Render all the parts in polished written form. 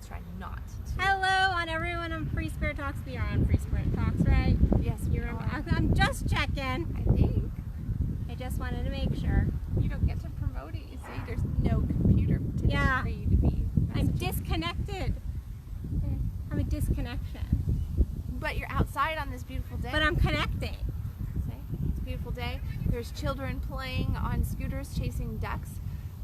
let's try not to. Hello on everyone on Free Spirit Talks. We are on Free Spirit Talks, right? Yes, we are. I'm just checking. I think. I just wanted to make sure. You don't get to promote it, you see. There's no computer today for you to be messaging. I'm disconnected. I'm a disconnection. But you're outside on this beautiful day. But I'm connecting. See? It's a beautiful day. There's children playing on scooters chasing ducks.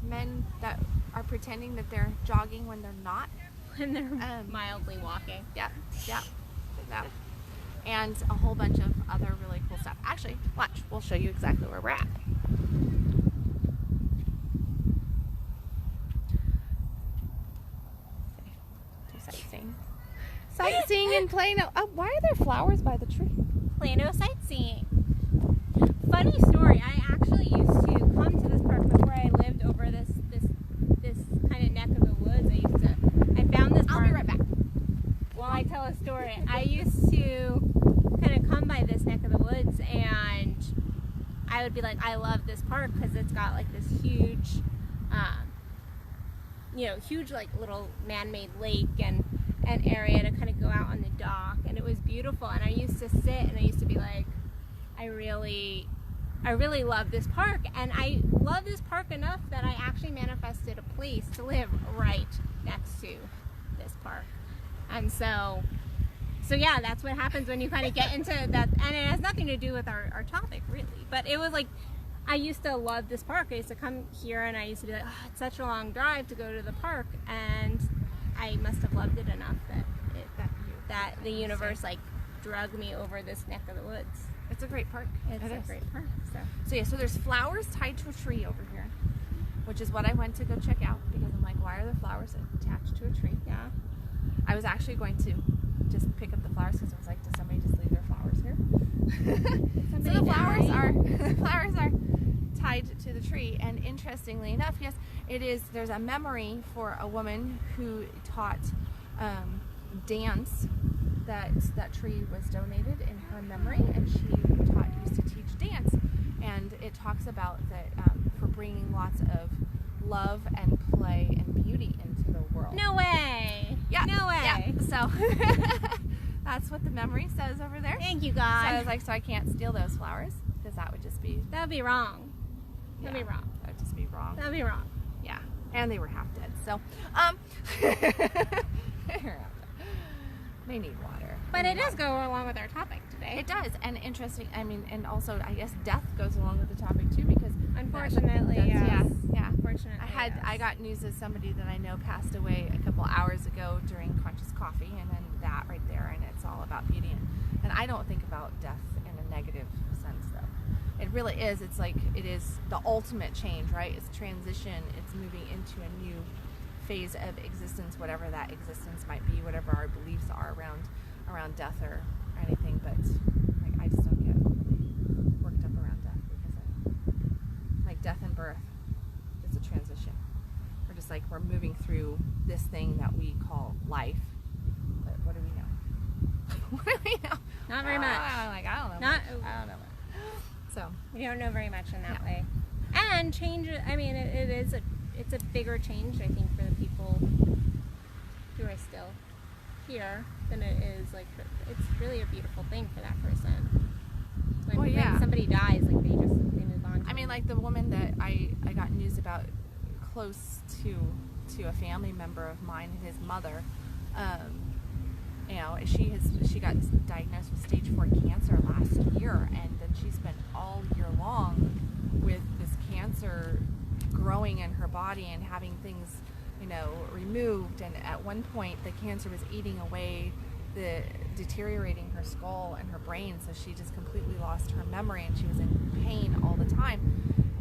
Men that are pretending that they're jogging when they're not. When they're mildly walking. Yeah. And a whole bunch of other really cool stuff. Actually, watch. We'll show you exactly where we're at. Sightseeing. Sightseeing in Plano. Oh, why are there flowers by the tree? Plano sightseeing. Funny story. I actually used to come to this park before I lived over this kind of neck of the woods. I found this park. I'll be right back. While I tell a story, I used to kind of come by this neck of the woods, and I would be like, I love this park because it's got like this huge, huge like little man-made lake and an area to kind of go out on the dock, and it was beautiful. And I used to sit and I used to be like, I really love this park, and I love this park enough that I actually manifested a place to live right next to this park. And so yeah, that's what happens when you kind of get into that, and it has nothing to do with our topic really, but it was like, I used to love this park. I used to come here and I used to be like, oh, it's such a long drive to go to the park, and I must have loved it enough that the universe like drug me over this neck of the woods. It's a great park. It's a great park. So there's flowers tied to a tree over here, which is what I went to go check out, because I'm like, why are there flowers attached to a tree? Yeah. I was actually going to just pick up the flowers because I was like, does somebody just leave their flowers here? So the flowers are tied to the tree, and interestingly enough, yes, there's a memory for a woman who taught dance. That tree was donated in her memory, and she used to teach dance, and it talks about that for bringing lots of love and play and beauty into the world. No way. Yeah. No way. Yeah. So that's what the memory says over there. Thank you, God. So I was like, so I can't steal those flowers because that would just be. That would be wrong. That'd be wrong. That would just be wrong. That'd be wrong. Yeah. And they were half dead. So they need water. But it does go along with our topic today. It does, and interesting. I mean, and also, I guess death goes along with the topic too, because unfortunately, yes. Yeah. Unfortunately, I got news of somebody that I know passed away a couple hours ago during Conscious Coffee, and then that right there, and it's all about beauty, and I don't think about death in a negative sense though. It really is. It's like it is the ultimate change, right? It's transition. It's moving into a new phase of existence, whatever that existence might be, whatever our beliefs are around death or anything, but like I just don't get really worked up around death, because like death and birth is a transition. We're just like, we're moving through this thing that we call life, but what do we know? What do we know? Not very much. I don't know. I don't know. So we don't know very much in that way. And change. I mean, it's a bigger change, I think, for the people who are still here than it is like it's really a beautiful thing for that person. When somebody dies, like they move on. I mean, like the woman that I got news about, close to a family member of mine, his mother. She got diagnosed with stage 4 cancer last year, and then she spent all year long with this cancer growing in her body and having things, removed. And at one point, the cancer was eating away, deteriorating her skull and her brain, so she just completely lost her memory, and she was in pain all the time.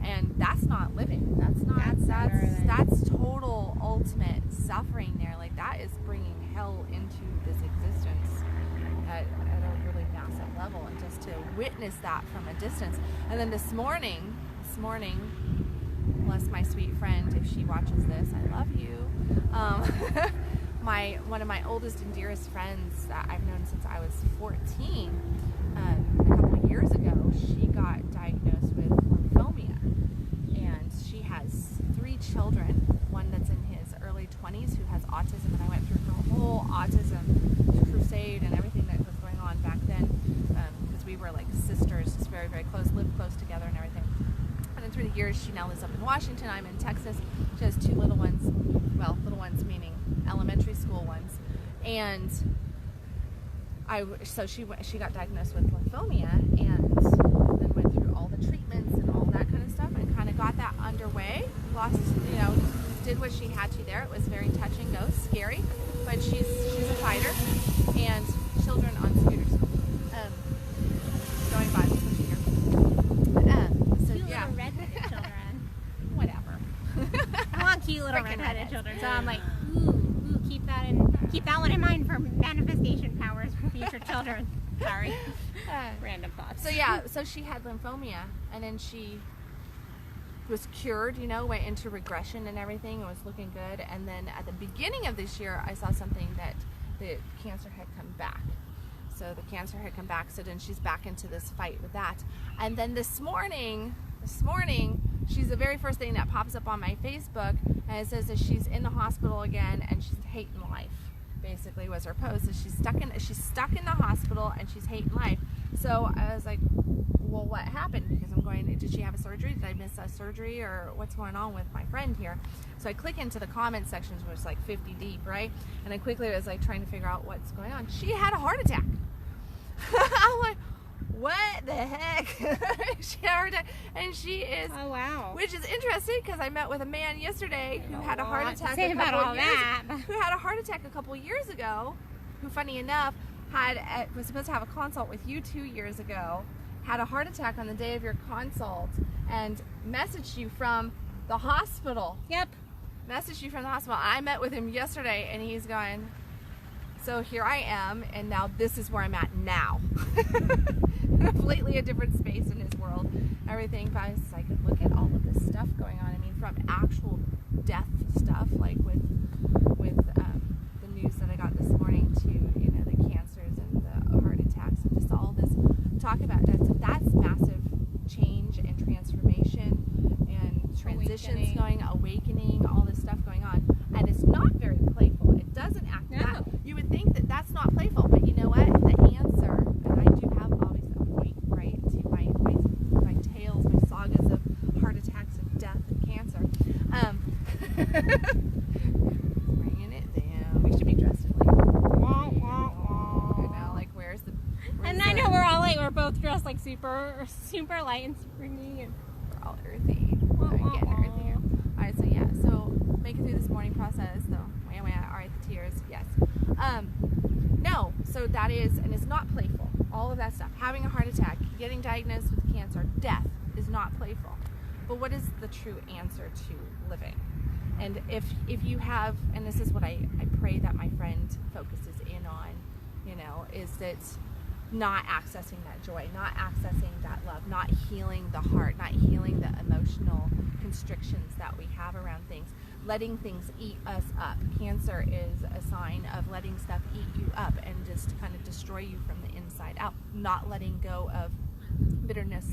And that's not living. That's total ultimate suffering there. Like that is bringing hell into this existence at a really massive level, and just to witness that from a distance. And then this morning, bless my sweet friend, if she watches this, I love you. One of my oldest and dearest friends that I've known since I was 14, a couple of years ago, she got diagnosed with lymphoma, and she has 3 children. One that's in his early 20s who has autism, and I went through her autism crusade and everything that was going on back then, because we were like sisters, just very, very close, lived close together and everything. And then through the years, she now lives up in Washington. I'm in Texas. She has 2 little ones. Well, little ones meaning elementary school ones. And so she got diagnosed with lymphomia, and then went through all the treatments and all that kind of stuff, and kind of got that underway. Did what she had to there. It was very touch and go, scary, but she's a fighter. And children on scooters going by. So cute yeah, little redheaded children. Whatever. I want cute little redheaded children. So I'm like, ooh, keep that one in mind for manifestation powers for future children. Sorry, random thoughts. So yeah, so she had lymphomia, and then she was cured, went into regression and everything. It was looking good. And then at the beginning of this year, I saw something that the cancer had come back. So the cancer had come back. So then she's back into this fight with that. And then this morning, she's the very first thing that pops up on my Facebook, and it says that she's in the hospital again and she's hating life. Basically was her post. So she's stuck in the hospital and she's hating life. So I was like, well, what happened? Because I'm going, did she have a surgery? Did I miss a surgery, or what's going on with my friend here? So I click into the comment sections, which was like 50 deep, right? And I quickly was like trying to figure out what's going on. She had a heart attack. I'm like, what the heck? She had a heart attack, and she is. Oh wow! Which is interesting, because I met with a man yesterday who had a heart attack who had a heart attack a couple years ago. Who, funny enough, was supposed to have a consult with you 2 years ago. Had a heart attack on the day of your consult, and messaged you from the hospital. Yep. Messaged you from the hospital. I met with him yesterday, and he's going, so here I am, and now this is where I'm at now. Completely a different space in his world. Everything, but I was like, look at all of this stuff going on. I mean, from actual death stuff, like with the news that I got this morning, to the cancers and the heart attacks, and just all this talk about death. That's massive change and transformation and transitions awakening, all this stuff going on, and it's not very playful. It doesn't act that. You would think that that's not playful, but you know what? The answer, and I do have always a point, right, to my tales, my sagas of heart attacks and death and cancer. Bringing it down. We should be dressed in I know we're both dressed like super light and springy, and we're all earthy. Getting earthy here. Alright, so yeah, so make it through this mourning process, though. Alright, the tears, yes. No, so that is, and it's not playful. All of that stuff. Having a heart attack, getting diagnosed with cancer, death is not playful. But what is the true answer to living? And if you have, and this is what I pray that my friend focuses in on, is that not accessing that joy, not accessing that love, not healing the heart, not healing the emotional constrictions that we have around things, letting things eat us up. Cancer is a sign of letting stuff eat you up and just kind of destroy you from the inside out, not letting go of bitterness,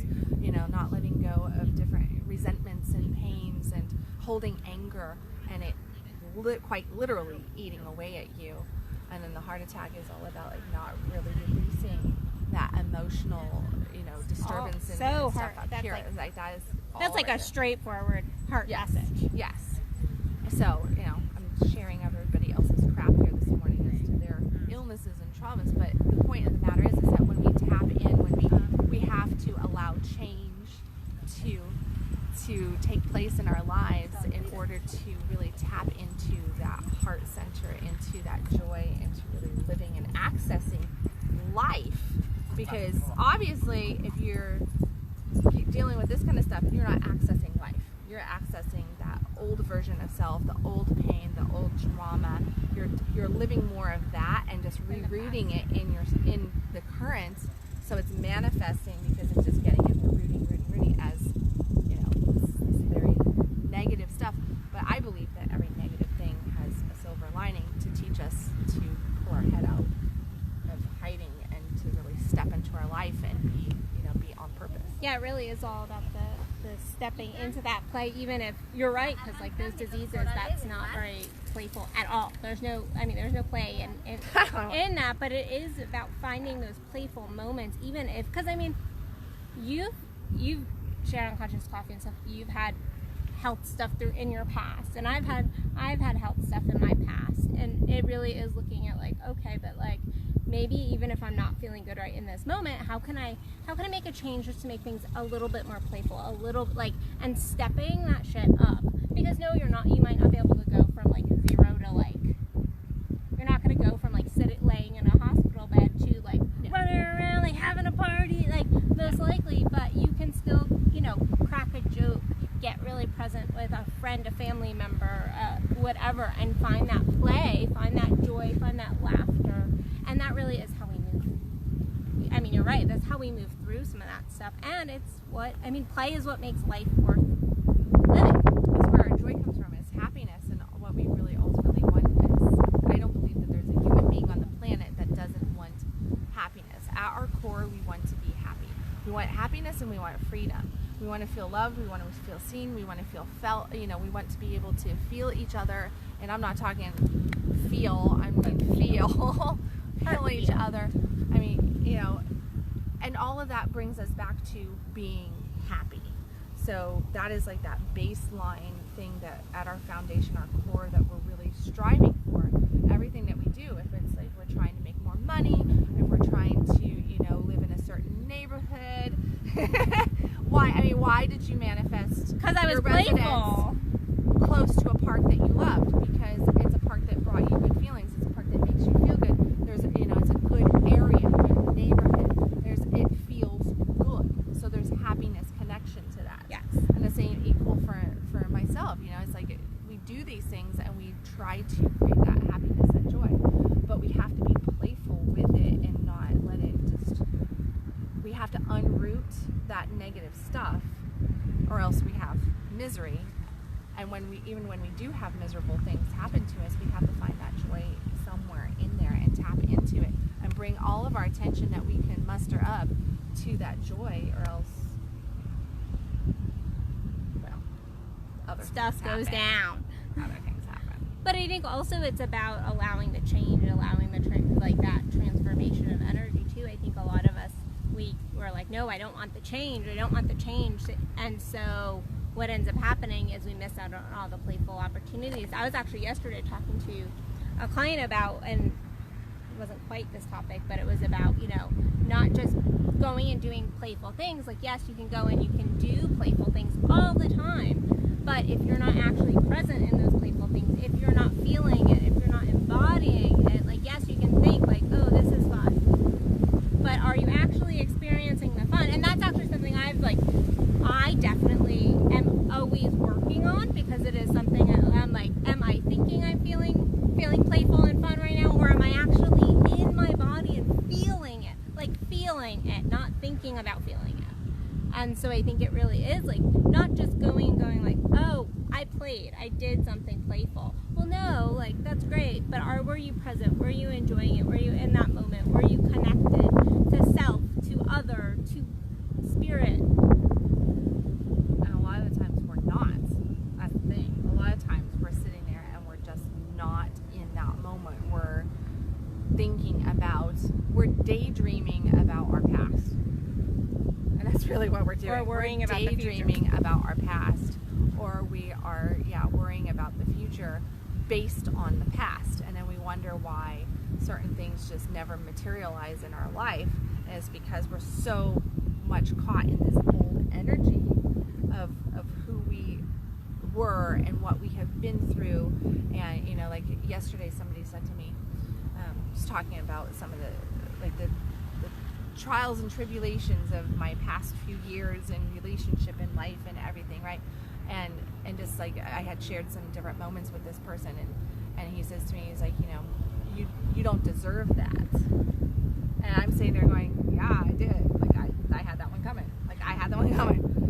not letting go of different resentments and pains and holding anger, and it quite literally eating away at you. And then the heart attack is all about not really releasing that emotional, disturbance and stuff up here. That's like a straightforward heart message. Yes. So, I'm sharing everybody else's crap here this morning as to their illnesses and traumas, but the point of the matter is that when we tap in, when we have to allow change to take place in our lives in order to really tap into that heart center, into that joy, into really living and accessing life. Because obviously, if you're dealing with this kind of stuff, you're not accessing life. You're accessing that old version of self, the old pain, the old trauma. You're living more of that and just rerouting it in the current, so it's manifesting because it's just getting it rooting as this very negative stuff. But I believe that every negative thing has a silver lining to teach us to pull our head out of hiding and to really step into our life and be on purpose. Yeah, it really is all about the stepping into that play, even if you're right, because like those diseases, that's not right. playful at all. There's no play in that, but it is about finding those playful moments, even if, because you've shared Unconscious Coffee and stuff, you've had health stuff in your past, and I've had health stuff in my past, and it really is looking at like, okay, but like maybe even if I'm not feeling good right in this moment, how can I make a change just to make things a little bit more playful, a little like, and stepping that shit up, because no, you might not be able to go from like 0 to like, you're not going to go from like laying in a hospital bed to like running around like having a party, like most likely, but you can still, crack a joke, get really present with a friend, a family member, whatever, and find that play, find that joy, find that laughter, and that really is how we move. I mean, you're right, that's how we move through some of that stuff, and play is what makes life worth living. That's where our joy comes from, is happiness, and what we really ultimately want is, I don't believe that there's a human being on the planet that doesn't want happiness. At our core, we want to be happy. We want happiness and we want freedom. We want to feel loved, we want to feel seen, we want to feel felt, we want to be able to feel each other, and I'm not talking feel each other. I mean, and all of that brings us back to being happy. So that is like that baseline thing that at our foundation, our core, that we're really striving for. Everything that we do, if it's like we're trying to make more money, if we're trying to, live in a certain neighborhood. Why did you manifest? Because I was playful. Close to a park that you loved, because it's a park that brought you good feelings. It's a park that makes you feel good. There's, it's a good area, good neighborhood. It feels good. So there's happiness connection to that. Yes. And the same equal for myself. It's like we do these things and we try to create that happiness and joy, but we have to be playful with it and not let it just. We have to unroot that negative stuff, or else we have misery. And when we do have miserable things happen to us, we have to find that joy somewhere in there and tap into it and bring all of our attention that we can muster up to that joy, or else, other stuff goes down. Other things happen. But I think also it's about allowing the change, allowing that transformation of energy too. I think a lot of us, we're like, no, I don't want the change. And so what ends up happening is we miss out on all the playful opportunities. I was actually yesterday talking to a client about, and it wasn't quite this topic, but it was about, not just going and doing playful things. Like, yes, you can go and you can do playful things all the time, but if you're not actually present in those playful things, if you're not feeling it, if you're not embodying it, like, yes, you can think like, oh, this is fun, but are you actually experiencing the fun? And that's actually something I definitely am always working on, because it is something I'm like, am I thinking I'm feeling playful and fun right now, or am I actually in my body and feeling it, not thinking about feeling it? And so I think it really is like not just going like, oh, I did something playful. Well, no, like that's great, but were you present? Were you enjoying it? Were you in that moment? Were you connected to self, to other, to spirit? And a lot of the times we're not. That's the thing. A lot of times we're sitting there and we're just not in that moment. We're daydreaming about our past. And that's really what we're doing. Or worrying about the future. Daydreaming about our past. Or we are, worrying about the future based on the past. And then we wonder why certain things just never materialize in our life. And it's because we're so much caught in this old energy of who we were and what we have been through. And, like yesterday somebody said to me, just talking about some of the trials and tribulations of my past few years in relationship and life and everything, right? And just like I had shared some different moments with this person, and he says to me, he's like, you don't deserve that. And I'm sitting there going, yeah, I did. Like I had that one coming.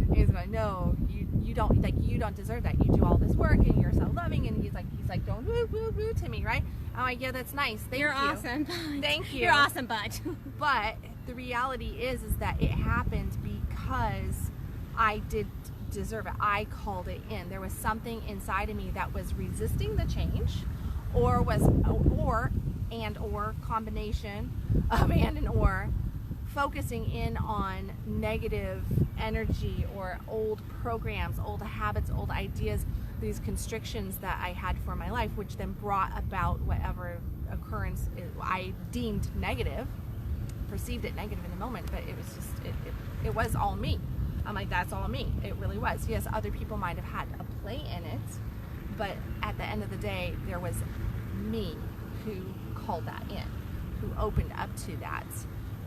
And he's going, no, you don't deserve that. You do all this work and you're so loving. And he's like going woo woo woo to me, right? I'm like, yeah, that's nice. Thank you. You're awesome. Thank you. You're awesome, bud. But the reality is that it happened because I did deserve it. I called it in. There was something inside of me that was resisting the change, or combination of and or focusing in on negative energy or old programs, old habits, old ideas, these constrictions that I had for my life, which then brought about whatever occurrence I deemed negative, perceived it negative in the moment, but it was just, it was all me. I'm like, that's all me. It really was. Yes, other people might have had a play in it, but at the end of the day, there was me who called that in, who opened up to that,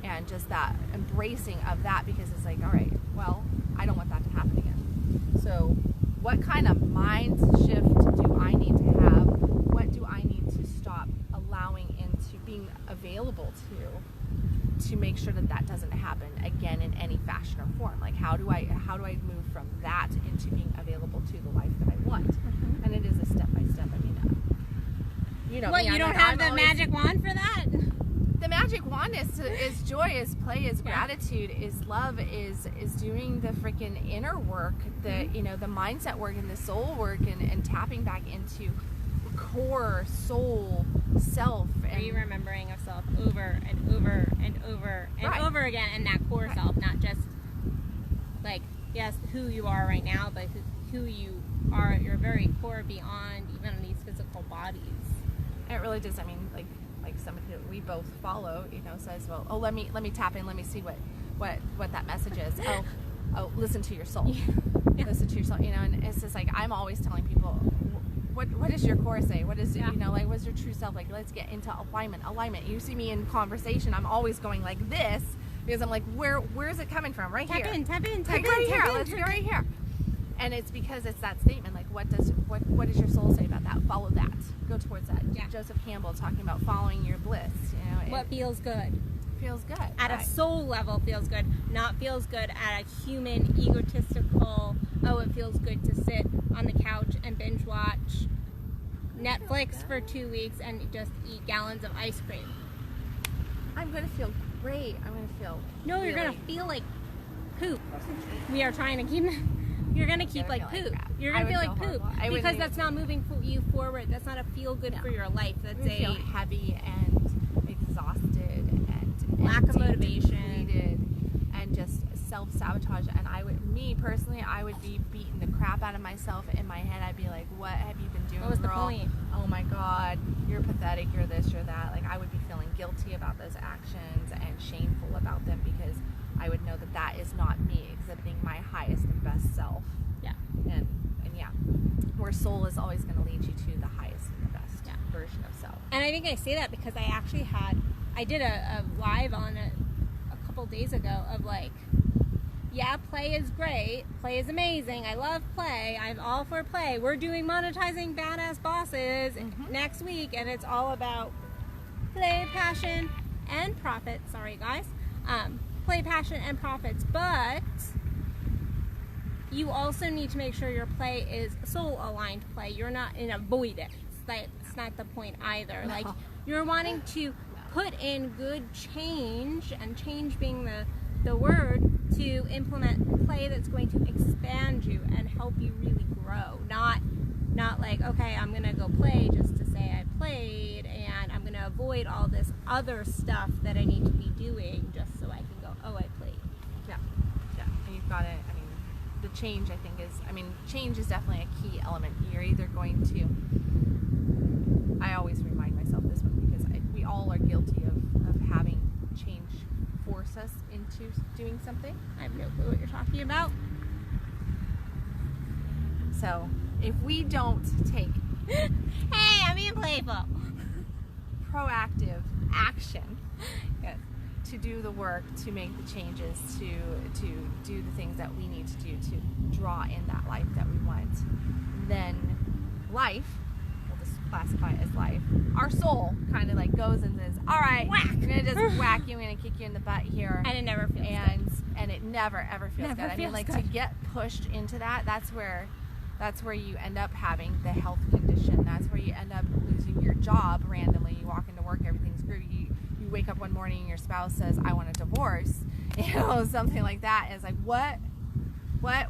and just that embracing of that, because it's like, all right, well, I don't want that to happen again. So what kind of mind shift do I need to have? What do I need to stop allowing into being available to make sure that that doesn't happen again in any fashion or form? Like, how do I move from that into being available to the life that I want? Mm-hmm. And it is a step by step. I mean, you know, what, you don't have the magic wand for that? The magic wand is joy, is play, is gratitude, is love, is doing the freaking inner work, the you know, the mindset work and the soul work, and tapping back into core soul self, and remembering of self over and over and over and over again, and that core self, not just like, yes, who you are right now, but who you are at your very core beyond even these physical bodies. And it really does. I mean, like somebody that we both follow, you know, says, well, oh, let me tap in, let me see what that message is. Oh, listen to your soul. Yeah. Listen to your soul, you know. And it's just like, I'm always telling people, what does your core say? What is it, you know, like, what's your true self? Like, let's get into alignment. You see me in conversation, I'm always going like this, because I'm like, where is it coming from? Right here. Tap in. Let's go right here. And it's because it's that statement, like, what does your soul say about that? Follow that. Go towards that. Yeah. Joseph Campbell talking about following your bliss. You know, what feels good? Feels good. At a soul level, feels good. Not feels good at a human, egotistical, oh, it feels good to sit on the couch and binge watch Netflix for 2 weeks and just eat gallons of ice cream. I'm going to feel great. I'm going to feel... No, you're going to feel like poop. We are trying to keep... You're going to keep like poop. You're going to feel like poop. Because that's not moving you forward. That's not a feel good for your life. That's a... feel heavy and exhausted and lack of motivation. Depleted, and just self-sabotage. And me personally, I would be beating the crap out of myself in my head. I'd be like, what have you been doing, What was girl? the point? Oh my God, you're pathetic, you're this, you're that. Like, I would be feeling guilty about those actions and shameful about them, because I would know that that is not me exhibiting my highest and best self. Yeah. And yeah, where soul is always going to lead you to the highest and the best version of self. And I think I say that because I did a live on it a couple days ago of like, yeah, play is great. Play is amazing. I love play. I'm all for play. We're doing monetizing badass bosses next week, and it's all about play, passion, and profit. Sorry, guys. Play, passion, and profits. But you also need to make sure your play is soul-aligned play. You're not in avoidance. That's not the point either. No. Like, you're wanting to put in good change, and change being the word, to implement play that's going to expand you and help you really grow. Not like, okay, I'm going to go play just to say I played, and I'm going to avoid all this other stuff that I need to be doing just so I can go, oh, I played. Yeah. And you've got it. I mean, the change, I think, change is definitely a key element. You're either going to, I always remind myself this one, because we all are guilty of having change force us into doing something. I have no clue what you're talking about. So, if we don't take hey, I'm being playful, proactive action to do the work, to make the changes, to do the things that we need to do to draw in that life that we want, then life, we'll just classify it as life, our soul kind of like goes and says, all right, whack. I'm going to just whack you, I'm going to kick you in the butt here. And it never feels good. And it never, ever feels good. I mean, like, to get pushed into that, that's where you end up having the health condition. That's where you end up losing your job randomly. You walk into work, everything's screwed. You wake up one morning and your spouse says, I want a divorce. You know, something like that. And it's like, what?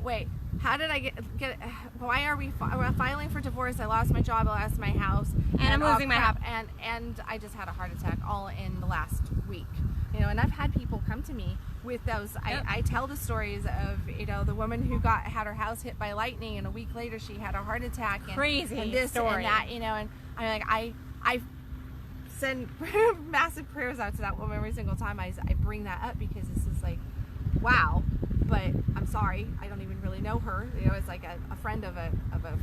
Wait, how did I get why are we filing for divorce? I lost my job, I lost my house, and I'm losing my house, and I just had a heart attack all in the last week. You know, and I've had people come to me with those. Yep. I tell the stories of, you know, the woman who had her house hit by lightning, and a week later she had a heart attack, and crazy and this story. and that, you know, and I'm like, I send massive prayers out to that woman every single time I bring that up, because this is like, wow. But I'm sorry, I don't even really know her. You know, it's like a friend of a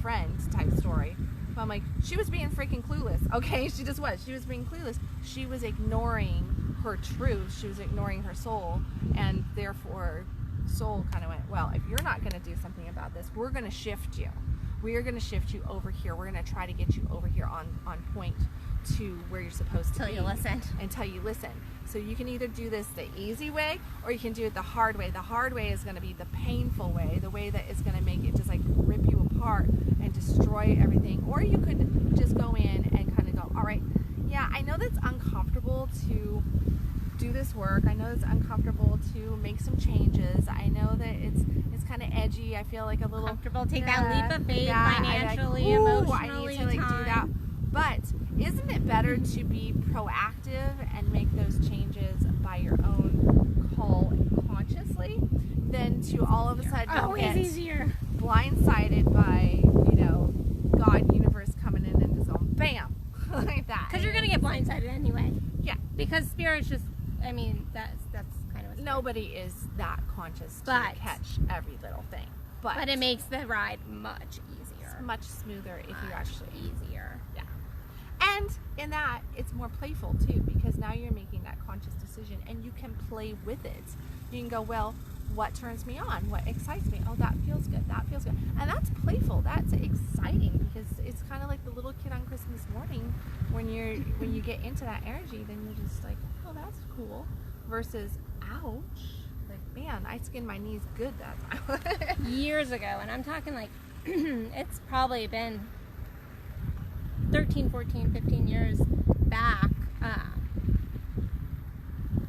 friend type story. But I'm like, she was being freaking clueless. Okay, she just was. She was being clueless. She was ignoring her truth. She was ignoring her soul, and therefore, soul kind of went, well, if you're not going to do something about this, we're going to shift you. We are going to shift you over here. We're going to try to get you over here on point to where you're supposed to be. Until you listen. So you can either do this the easy way, or you can do it the hard way. The hard way is going to be the painful way, the way that is going to make it just like rip you apart and destroy everything. Or you could just go in and kind of go, all right, yeah, I know that's uncomfortable to do this work. I know it's uncomfortable to make some changes. I know that it's kind of edgy. I feel like a little comfortable. Take that leap of faith, financially, emotionally. I need to like do that. But isn't it better to be proactive and make those changes by your own call consciously than to all of a sudden get easier blindsided by, you know, God, universe coming in and just going bam like that? Because you're gonna get blindsided anyway. Yeah. Because spirit's just, I mean, that's kind of. Nobody is that conscious to catch every little thing. But it makes the ride much easier. It's much smoother if you actually easier. Yeah. And in that, it's more playful too, because now you're making that conscious decision and you can play with it. You can go, well, what turns me on? What excites me? Oh, that feels good. That feels good. And that's playful. That's exciting, because it's kind of like the little kid on Christmas morning when you get into that energy, then you're just like, oh, that's cool. Versus, ouch. Like, man, I skinned my knees good that time. Years ago, and I'm talking like, it's probably been 13, 14, 15 years back.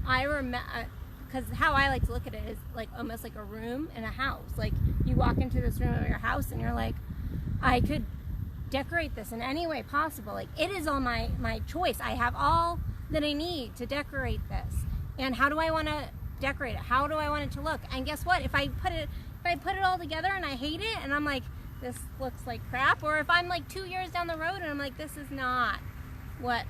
I remember, because how I like to look at it is like almost like a room in a house. Like, you walk into this room of your house and you're like, I could decorate this in any way possible. Like, it is all my choice. I have all that I need to decorate this. And how do I want to decorate it? How do I want it to look? And guess what? If I put it all together and I hate it and I'm like, this looks like crap, or if I'm like 2 years down the road and I'm like, this is not what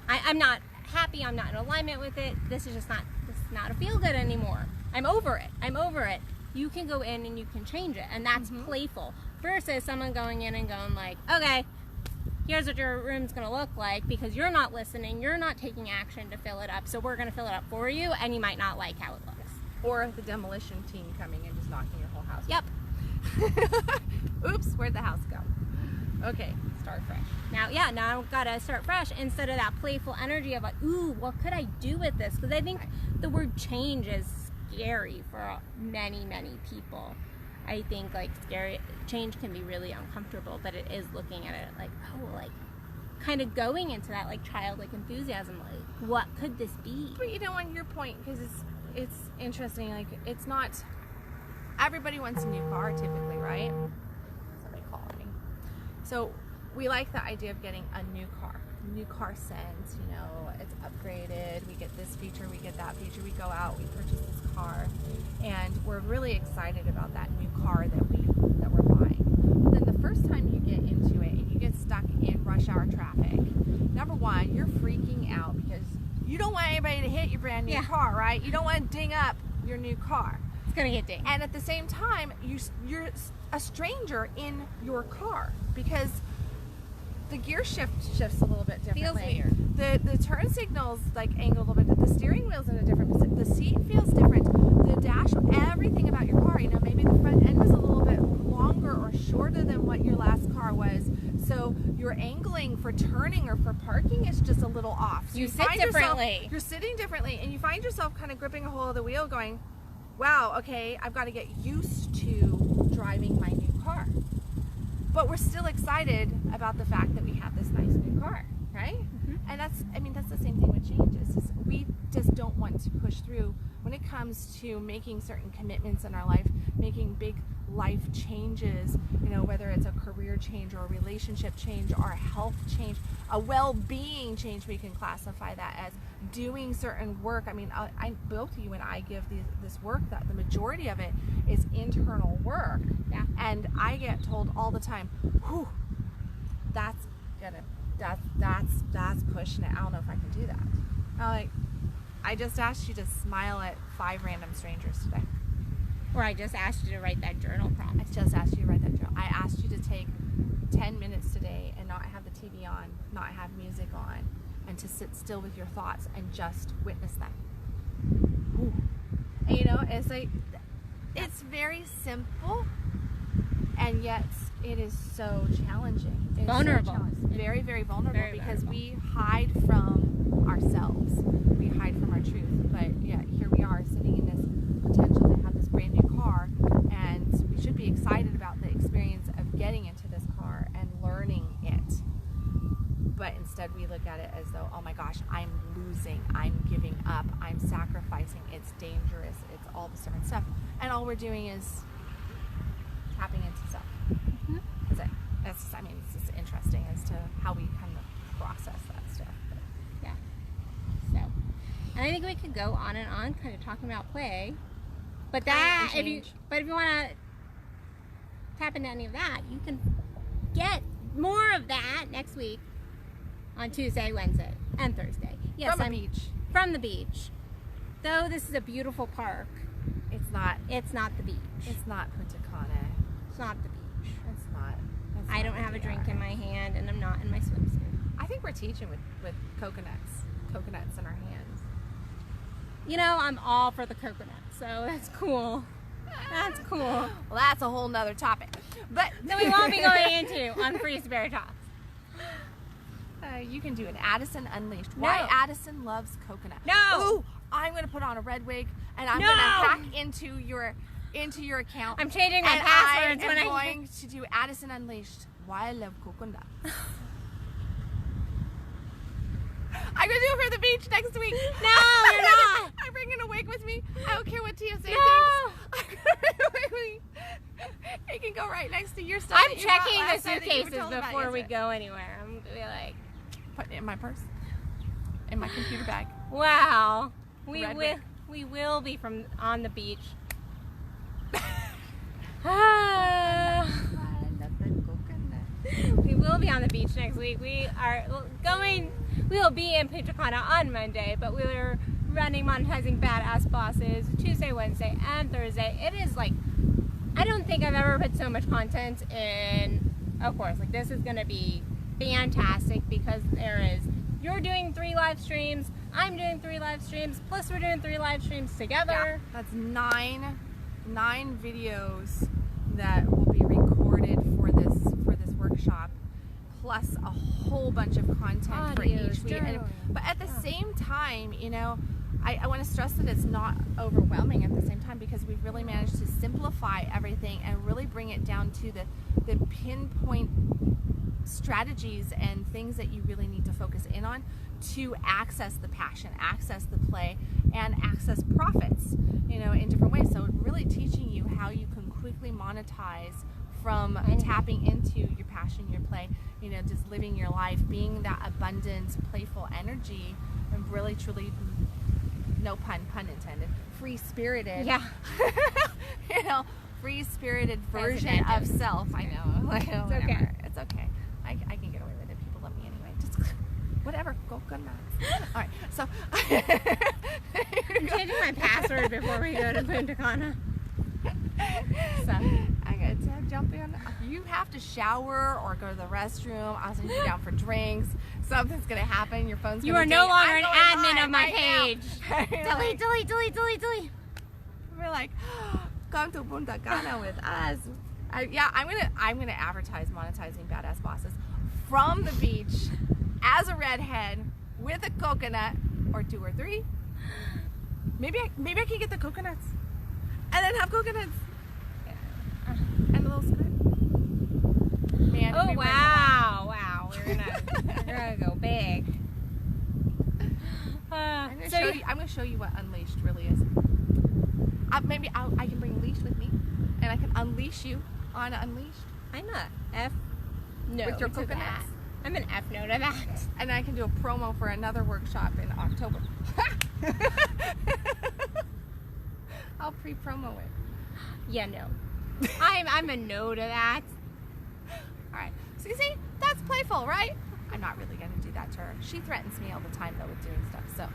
I'm not happy, I'm not in alignment with it, this is not a feel good anymore. I'm over it. You can go in and you can change it, and that's playful, versus someone going in and going like, okay, here's what your room's gonna look like, because you're not listening, you're not taking action to fill it up, so we're gonna fill it up for you, and you might not like how it looks. Or the demolition team coming and just knocking your whole house. Yep. Oops, where'd the house go? Okay, start fresh. Now I've gotta start fresh, instead of that playful energy of like, ooh, what could I do with this? Because I think the word change is scary for many, many people. I think like change can be really uncomfortable, but it is looking at it like, oh, like kind of going into that like childlike enthusiasm, like, what could this be? But you know, on your point, because it's interesting, like, it's not everybody wants a new car typically, right? Somebody called me. So we like the idea of getting a new car sense, you know, it's upgraded, we get this feature, we get that feature, we go out, we purchase this car, and we're really excited about that new car that we're buying. But then the first time you get into it and you get stuck in rush hour traffic, number one, you're freaking out because you don't want anybody to hit your brand new car, right? You don't want to ding up your new car. It's gonna get dinged. And at the same time, you're a stranger in your car, because the gear shifts a little bit differently. Feels weird. The turn signals like angle a little bit. The steering wheel's in a different position. The seat feels different. The dash, everything about your car. You know, maybe the front end was a little bit longer or shorter than what your last car was. So your angling for turning or for parking is just a little off. So you sit differently. You're sitting differently, and you find yourself kind of gripping a hold of the wheel, going, "Wow, okay, I've got to get used to driving my new car." But we're still excited about the fact that we have this nice new car, right? And that's the same thing with change. It's just, we just don't want to push through when it comes to making certain commitments in our life, making big life changes, whether it's a career change or a relationship change or a health change, a well-being change, we can classify that as doing certain work. Both you and I give this work that the majority of it is internal work. Yeah. And I get told all the time, whew, that's pushing it. I don't know if I can do that. I'm like, I just asked you to smile at 5 random strangers today. Or I just asked you to write that journal prompt. I just asked you to write that journal. I asked you to take 10 minutes today and not have the TV on, not have music on, and to sit still with your thoughts and just witness them. Ooh. And it's like, it's very simple, and yet it is so challenging. It's vulnerable. So very, very vulnerable, Very because vulnerable. we hide from ourselves. We hide from our truth. But yeah, here we are sitting in this potential to have this brand new car, and we should be excited about the experience of getting into this car and learning it. But instead we look at it as though, oh my gosh, I'm losing, I'm giving up, I'm sacrificing, it's dangerous, it's all this different stuff. And all we're doing is tapping into self. Mm-hmm. That's it. It's just interesting as to how we kind of process that stuff. But. Yeah. So, and I think we could go on and on, kind of talking about play. But if you want to tap into any of that, you can get more of that next week on Tuesday, Wednesday, and Thursday. Yes, From the beach. From the beach. Though this is a beautiful park, It's not. it's not the beach. It's not Punta Cana. It's not the beach. It's not. I don't have a drink in my hand, and I'm not in my swimsuit. I think we're teaching with coconuts in our hands. I'm all for the coconut, so that's cool. That's cool. Well, that's a whole nother topic. But That we won't be going into on Free Spirit Talks. You can do an Addison Unleashed. No. Why Addison loves coconut. No. Ooh, I'm going to put on a red wig, and I'm No. going to hack into your account. I'm changing my and passwords I when am going to do Addison Unleashed. Why I love coconut. I'm going to do it for the beach next week. No, you're not. I'm bringing a wig with me. I don't care what TSA No. thinks. I'm bringing a wig with me. It can go right next to your stuff. I'm that you brought checking the last night that you were suitcases telling about before we yesterday. go anywhere. I'm going to be like, Put it in my purse. In my computer bag. wow. Red wig. We will be on the beach. Ah. We will be on the beach next week. We will be in Punta Cana on Monday, but we're running Monetizing Badass Bosses Tuesday, Wednesday, and Thursday. It is like, I don't think I've ever put so much content in. Of course, like, this is going to be fantastic because you're doing 3 live streams, I'm doing 3 live streams, plus we're doing 3 live streams together. Yeah, that's 9 videos that will be recorded for this workshop, plus a whole bunch of content for each week. But at the same time, I want to stress that it's not overwhelming at the same time, because we've really managed to simplify everything and really bring it down to the pinpoint strategies and things that you really need to focus in on to access the passion, access the play, and access profits, in different ways. So really teaching you how you can quickly monetize from tapping into your passion, your play, just living your life, being that abundant, playful energy, and really, truly, no pun intended, free-spirited. Yeah. Free-spirited version of self. I know. Like, It's okay. It's okay. I can get away with it. People love me anyway. Just whatever. Go good nuts. All right. So I'm changing my password before we go to Punta Cana. So I gotta jump in. You have to shower or go to the restroom. I'll send you down for drinks. Something's gonna happen. Your phone's you gonna are no ding. longer I'm an going admin live of my right page. now. Delete. We're like, come to Punta Cana with us. I'm gonna advertise Monetizing Badass Bosses from the beach as a redhead with a coconut or 2 or 3. Maybe I can get the coconuts and then have coconuts and a little skirt. Man, Oh wow! We're gonna go big. I'm gonna show you what unleashed really is. Maybe I can bring Leash with me, and I can unleash you on Unleashed. I'm a F no with your to coconuts. that. I'm an F no to that. And I can do a promo for another workshop in October. I'll pre-promo it. Yeah, no. I'm a no to that. All right. So you see, that's playful, right? I'm not really going to do that to her. She threatens me all the time, though, with doing stuff, so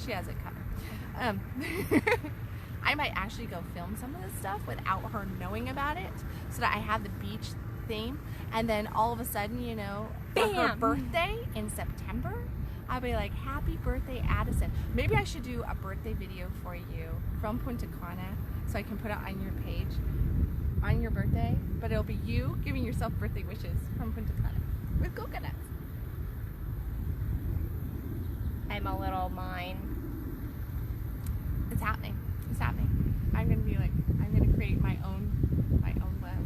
she has it covered. I might actually go film some of this stuff without her knowing about it, so that I have the beach theme, and then all of a sudden, you know, for her birthday in September, I'll be like, happy birthday, Addison. Maybe I should do a birthday video for you from Punta Cana, so I can put it on your page on your birthday, but it'll be you giving yourself birthday wishes from Punta Cana with coconuts. I'm a little mine. It's happening. It's happening. I'm gonna create my own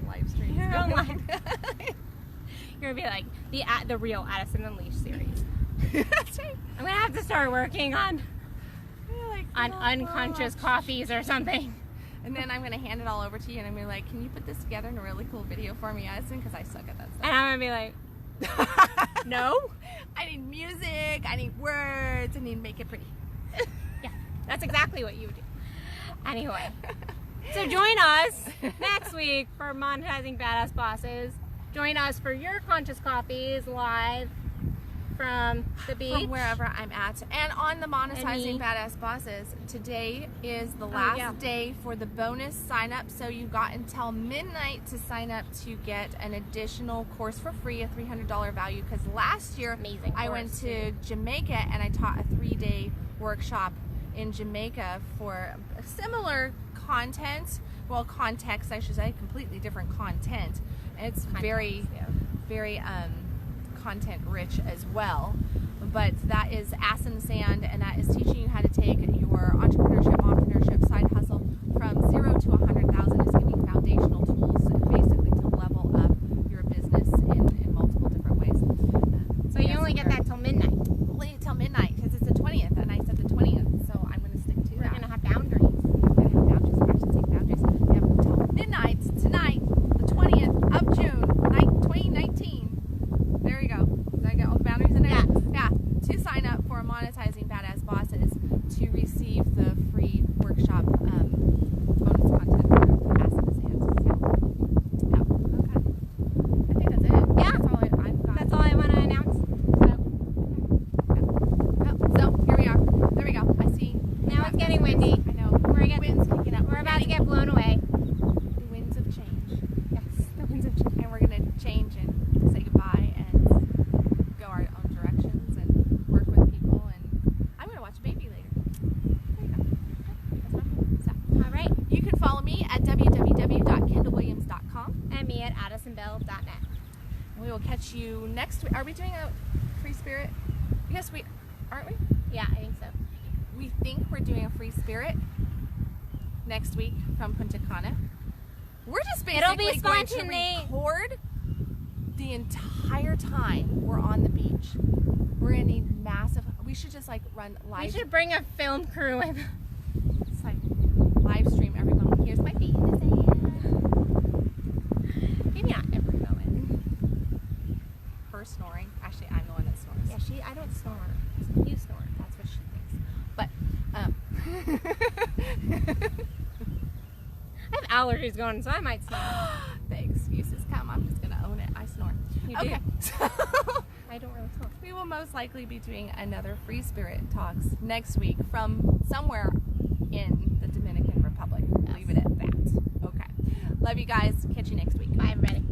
live stream. Your own live. You're gonna be like the real Addison Unleashed series. That's right. I'm gonna have to start working on Like, unconscious coffees or something. And then I'm gonna hand it all over to you, and I'm gonna be like, can you put this together in a really cool video for me, Addison? Because I suck at that stuff. And I'm gonna be like, no. I need music. I need words. I need to make it pretty. Yeah, that's exactly what you do. Anyway, so join us next week for Monetizing Badass Bosses. Join us for your conscious coffees live from the beach. From wherever I'm at. And on the Monetizing Badass Bosses, today is the last day for the bonus sign up. So you got until midnight to sign up to get an additional course for free, a $300 value. Because last year I went to Jamaica and I taught a 3-day workshop in Jamaica for similar content. Well, context, I should say, completely different content. It's very content rich as well, but that is Ass in the Sand, and that is teaching you how to take your entrepreneurship, side hustle from 0 to 100,000. It's giving foundational tools basically to level up your business in multiple different ways. So you only get that till midnight. Only till midnight because it's the 20th, and I said the 20th, so I'm going to stick to that. We're going to have boundaries. We're going to have boundaries. We have to take boundaries. We have until midnight tonight, the 20th of June, 2019. There you go. Did I get all the boundaries in there? Yeah. To sign up for Monetizing Badass Bosses to receive the free workshop bonus content for Ass in the Sand. So, yeah. Okay. I think that's it. Yeah. That's all I've got. That's all I want to announce. So here we are. There we go. I see. Now it's getting windy. I know. Wind's kicking up. We're about to get blown away. The winds of change. Yes, the winds of change. And we're going to change and say goodbye and go our own directions and work with people. And I'm going to watch a baby later. There you go. That's my plan. So, All right. you can follow me at www.kendallwilliams.com. And me at addisonbell.net. And we will catch you next week. Are we doing a free spirit? Yes, we aren't we? Yeah, I think so. We think we're doing a free spirit next week from Punta Cana. We're just basically going to record the entire time we're on the beach. We're gonna need massive. We should just like run live. We should bring a film crew in. It's like live stream everyone. Here's my feet in the sand. Maybe not every moment. Her snoring. Actually, I'm the one that snores. Yeah, I don't snore. You snore. That's what she thinks. But I have allergies going, so I might snore. the excuses come. I'm just gonna own it. I snore. You okay. do. I don't really snore. We will most likely be doing another Free Spirit Talks next week from somewhere in the Dominican Republic. Leave it at that. Okay. Love you guys. Catch you next week. Bye, everybody.